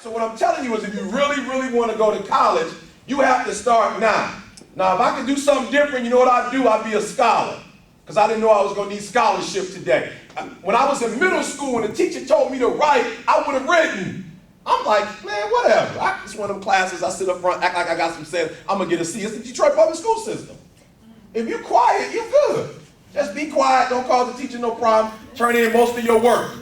So what I'm telling you is if you really, really want to go to college, you have to start now. Now, if I could do something different, you know what I'd do? I'd be a scholar. Because I didn't know I was going to need scholarship today. When I was in middle school and the teacher told me to write, I would have written. I'm like, man, whatever. It's one of them classes, I sit up front, act like I got some sense, I'm going to get a C. It's the Detroit public school system. If you're quiet, you're good. Just be quiet, don't cause the teacher no problem, turn in most of your work,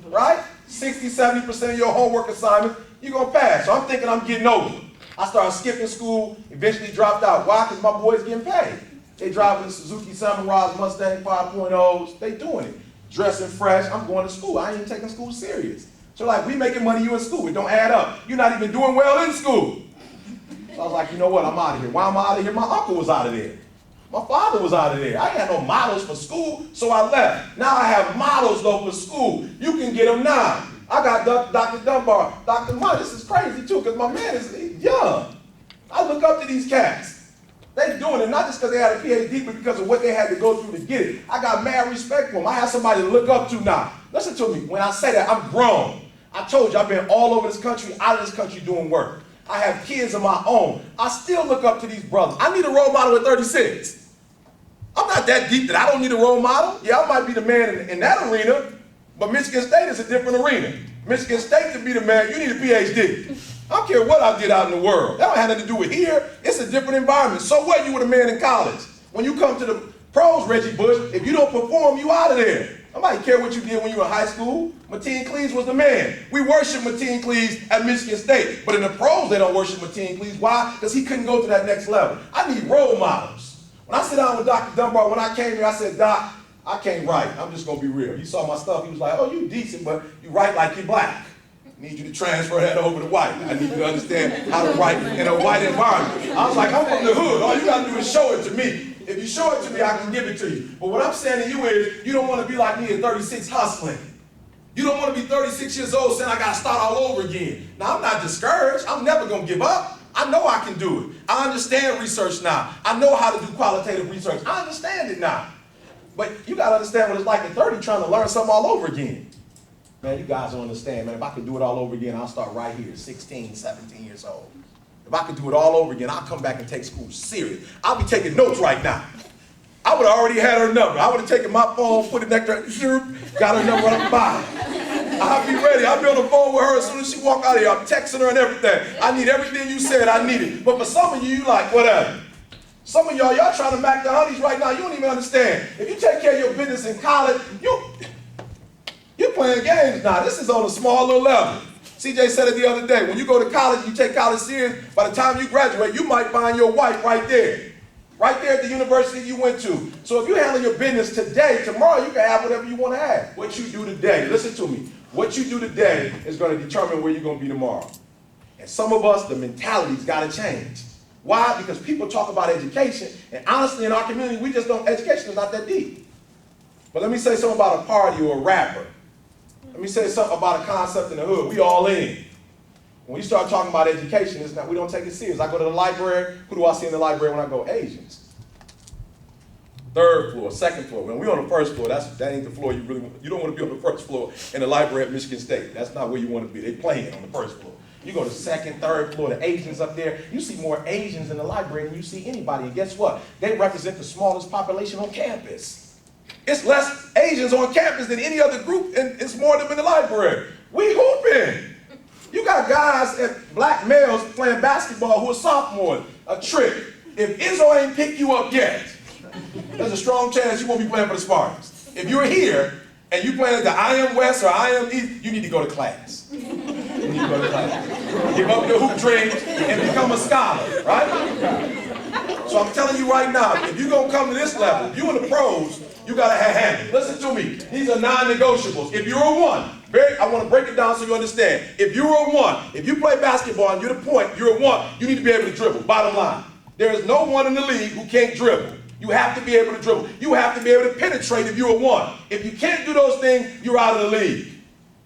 right? 60, 70% of your homework assignments, you're going to pass. So I'm thinking I'm getting over. I started skipping school, eventually dropped out. Why? Because my boys getting paid. They driving Suzuki Samurai's, Mustang 5.0s, they doing it. Dressing fresh, I'm going to school. I ain't even taking school serious. So like, we making money, you in school, it don't add up. You're not even doing well in school. So I was like, you know what, I'm out of here. Why am I out of here? My uncle was out of there. My father was out of there. I ain't had no models for school, so I left. Now I have models though for school. You can get them now. I got Dr. Dunbar, Dr. Mott. This is crazy too, because my man is young. I look up to these cats. They doing it not just because they had a PhD, but because of what they had to go through to get it. I got mad respect for them. I have somebody to look up to now. Listen to me. When I say that, I'm grown. I told you I've been all over this country, out of this country doing work. I have kids of my own. I still look up to these brothers. I need a role model at 36. I'm not that deep that I don't need a role model. Yeah, I might be the man in that arena, but Michigan State is a different arena. Michigan State, to be the man, you need a PhD. I don't care what I did out in the world. That don't have nothing to do with here. It's a different environment. So what, you were the man in college. When you come to the pros, Reggie Bush, if you don't perform, you out of there. Nobody care what you did when you were in high school. Mateen Cleaves was the man. We worship Mateen Cleaves at Michigan State, but in the pros, they don't worship Mateen Cleaves. Why? Because he couldn't go to that next level. I need role models. When I sit down with Dr. Dunbar, when I came here, I said, Doc, I can't write. I'm just going to be real. He saw my stuff. He was like, oh, you decent, but you write like you're black. I need you to transfer that over to white. I need you to understand how to write in a white environment. I was like, I'm from the hood. All you got to do is show it to me. If you show it to me, I can give it to you. But what I'm saying to you is, you don't want to be like me at 36 hustling. You don't want to be 36 years old saying I got to start all over again. Now, I'm not discouraged. I'm never going to give up. I know I can do it. I understand research now. I know how to do qualitative research. I understand it now. But you got to understand what it's like at 30 trying to learn something all over again. Man, you guys don't understand, man. If I could do it all over again, I'll start right here, 16, 17 years old. If I could do it all over again, I'll come back and take school serious. I'll be taking notes right now. I would have already had her number. I would have taken my phone, put it next to her, got her number on the bottom. I'll be ready. I'll be on the phone with her as soon as she walk out of here. I'm texting her and everything. I need everything you said. I need it. But for some of you like, whatever. Some of y'all trying to mac the honeys right now. You don't even understand. If you take care of your business in college, you're playing games now. This is on a small little level. CJ said it the other day. When you go to college, you take college serious. By the time you graduate, you might find your wife right there. Right there at the university you went to. So if you handle your business today, tomorrow you can have whatever you want to have. What you do today, listen to me. What you do today is going to determine where you're going to be tomorrow. And some of us, the mentality's got to change. Why? Because people talk about education, and honestly in our community, we just don't, education is not that deep. But let me say something about a party or a rapper. Let me say something about a concept in the hood. We all in. When you start talking about education, it's not, we don't take it serious. I go to the library. Who do I see in the library when I go? Asians. Third floor, second floor. When we're on the first floor, that ain't the floor you really want. You don't want to be on the first floor in the library at Michigan State. That's not where you want to be. They playing on the first floor. You go to second, third floor, the Asians up there. You see more Asians in the library than you see anybody. And guess what? They represent the smallest population on campus. It's less Asians on campus than any other group, and it's more of them in the library. We hooping. You got guys, black males playing basketball who are sophomores. A trick. If Izzo ain't picked you up yet, there's a strong chance you won't be playing for the Spartans. If you're here and you playing at the I Am West or I Am East, you need to go to class. You need to go to class. Give up your hoop dreams and become a scholar, right? So I'm telling you right now, if you're going to come to this level, if you're in the pros, you got to have handle. Listen to me. These are non-negotiables. If you're a one, I want to break it down so you understand. If you're a one, if you play basketball and you're the point, you're a one, you need to be able to dribble. Bottom line. There is no one in the league who can't dribble. You have to be able to dribble. You have to be able to penetrate if you're a one. If you can't do those things, you're out of the league.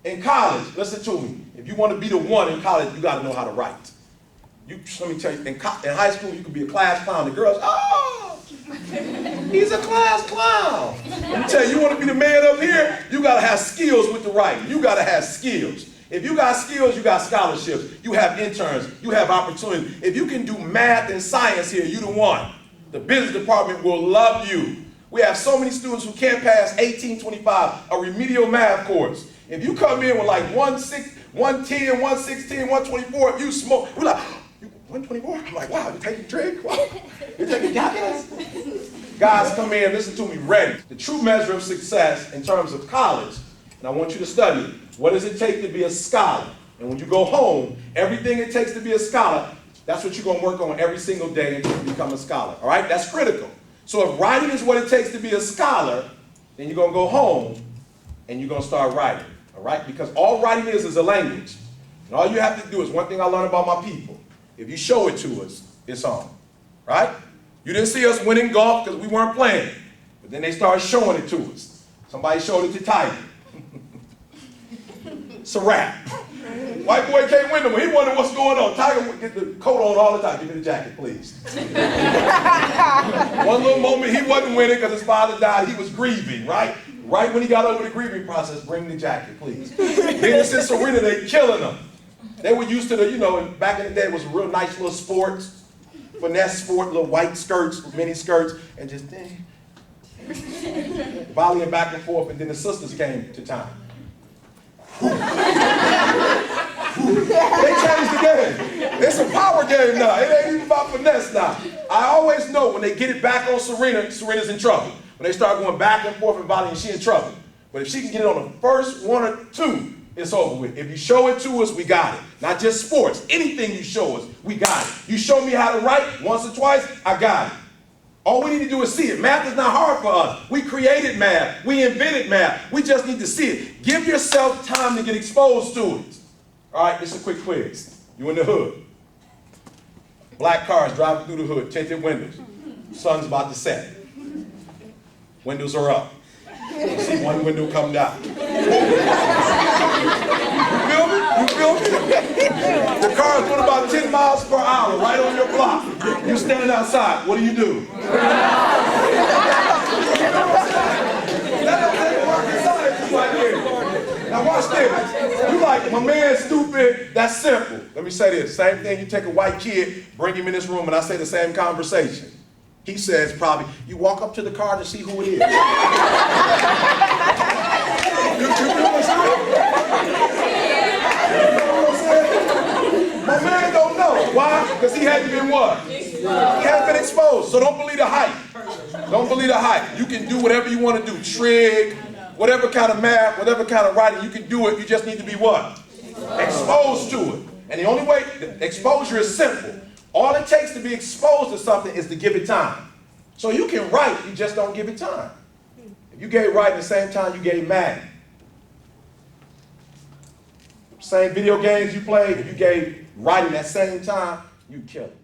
In college, listen to me. If you want to be the one in college, you got to know how to write. Let me tell you, in high school, you could be a class clown. The girls, oh, he's a class clown. Let me tell you, you want to be the man up here, you got to have skills with the writing. You got to have skills. If you got skills, you got scholarships. You have interns. You have opportunities. If you can do math and science here, you the one. The business department will love you. We have so many students who can't pass 1825, a remedial math course. If you come in with like 110, 116, 124, if you smoke, we're like, 124? I'm like, wow, you taking a drink? Wow. You're taking calculus? Guys, come in, listen to me, ready. The true measure of success in terms of college, and I want you to study it. What does it take to be a scholar? And when you go home, everything it takes to be a scholar, that's what you're going to work on every single day until you become a scholar. All right? That's critical. So if writing is what it takes to be a scholar, then you're going to go home and you're going to start writing. All right? Because all writing is a language. And all you have to do is one thing I learned about my people. If you show it to us, it's on. Right? You didn't see us winning golf because we weren't playing. But then they started showing it to us. Somebody showed it to Tiger. It's a wrap. White boy can't win them. He wondering what's going on. Tiger would get the coat on all the time. Give me the jacket, please. One little moment he wasn't winning because his father died. He was grieving, right? Right when he got over the grieving process, bring the jacket, please. Venus and Serena, they killing them. They were used to the, and back in the day, it was a real nice little sports, finesse sport, little white skirts, mini skirts, and just volleying back and forth, and then the sisters came to town. They changed the game. It's a power game now. It ain't even about finesse now. I always know when they get it back on Serena, Serena's in trouble. When they start going back and forth and volleying, she's in trouble. But if she can get it on the first one or two, it's over with. If you show it to us, we got it. Not just sports. Anything you show us, we got it. You show me how to write once or twice, I got it. All we need to do is see it. Math is not hard for us. We created math. We invented math. We just need to see it. Give yourself time to get exposed to it. All right, this is a quick quiz. You in the hood. Black cars driving through the hood, tinted windows. Sun's about to set. Windows are up. You see one window come down. You feel me? You feel me? The car is going about 10 miles per hour right on your block. You standing outside. What do you do? That don't take rocket science right there. Now watch this. You like, my man's stupid. That's simple. Let me say this. Same thing. You take a white kid, bring him in this room, and I say the same conversation. He says probably, you walk up to the car to see who it is. You feel what I'm saying? My man don't know. Why? Because he hadn't been what? He hadn't been exposed. So don't believe the hype. Don't believe the hype. You can do whatever you want to do. Trig, whatever kind of math, whatever kind of writing, you can do it. You just need to be what? Exposed to it. And the only way, exposure is simple. All it takes to be exposed to something is to give it time. So you can write, you just don't give it time. If you gave writing the same time you gave math, same video games you played, if you gave writing that same time, you kill it.